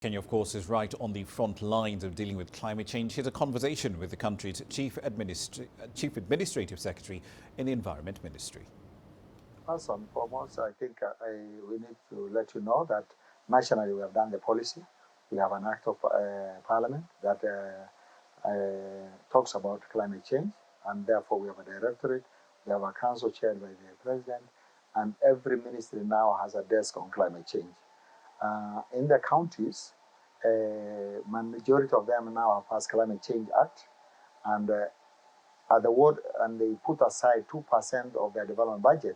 Kenya, of course, is right on the front lines of dealing with climate change. Here's a conversation with the country's Chief Administrative Secretary in the Environment Ministry. First and foremost, I think we need to let you know that nationally we have done the policy. We have an act of parliament that talks about climate change, and therefore we have a directorate. We have a council chaired by the president, and every ministry now has a desk on climate change. In the counties, majority of them now have passed Climate Change Act, and they put aside 2% of their development budget,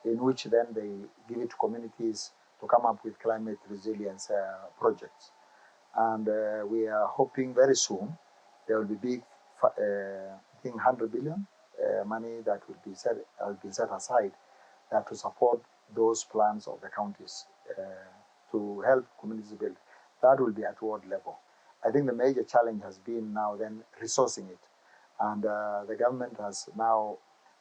in which then they give it to communities to come up with climate resilience projects. And we are hoping very soon there will be big, I think 100 billion money that will be set aside that to support those plans of the counties to help communities build. That will be at world level. I think the major challenge has been now then resourcing it. And the government has now,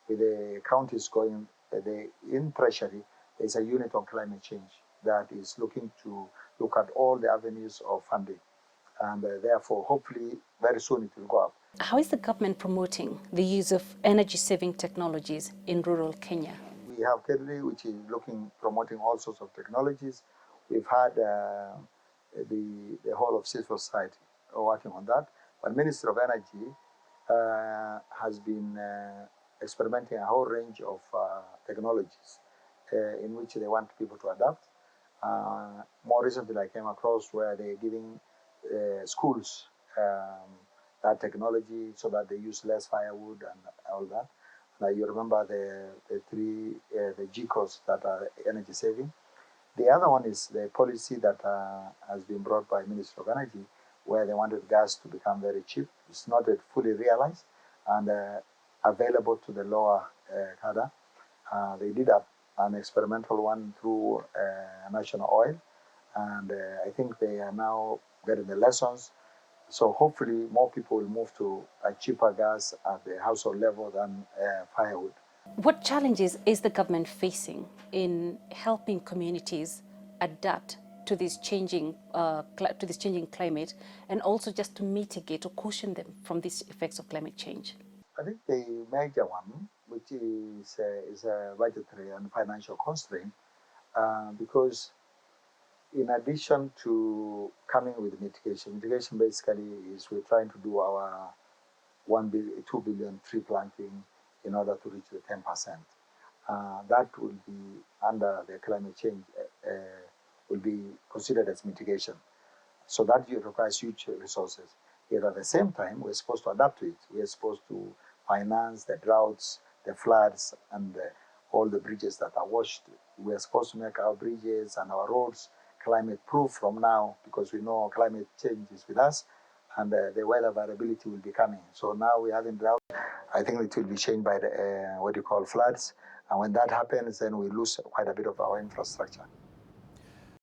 with the counties going in treasury, there's a unit on climate change that is looking to look at all the avenues of funding. And therefore, hopefully, very soon it will go up. How is the government promoting the use of energy-saving technologies in rural Kenya? We have Karibe, which is promoting all sorts of technologies. We've had the whole of civil society working on that. But Ministry of Energy has been experimenting a whole range of technologies in which they want people to adapt. More recently, I came across where they're giving schools that technology so that they use less firewood and all that. Now you remember the GCOs that are energy saving. The other one is the policy that has been brought by Ministry of Energy, where they wanted gas to become very cheap. It's not yet fully realized and available to the lower cadre. They did an experimental one through National Oil, and I think they are now getting the lessons. So hopefully more people will move to a cheaper gas at the household level than firewood. What challenges is the government facing in helping communities adapt to this changing climate, and also just to mitigate or caution them from these effects of climate change? I think the major one, which is a budgetary and financial constraint, because in addition to coming with mitigation basically is we're trying to do our 2 billion tree planting in order to reach the 10%. That will be under the climate change, will be considered as mitigation. So that requires huge resources. Yet at the same time, we're supposed to adapt to it. We're supposed to finance the droughts, the floods, and all the bridges that are washed. We're supposed to make our bridges and our roads climate proof from now, because we know climate change is with us and the weather variability will be coming. So now we're having drought. I think it will be changed by the floods. And when that happens, then we lose quite a bit of our infrastructure.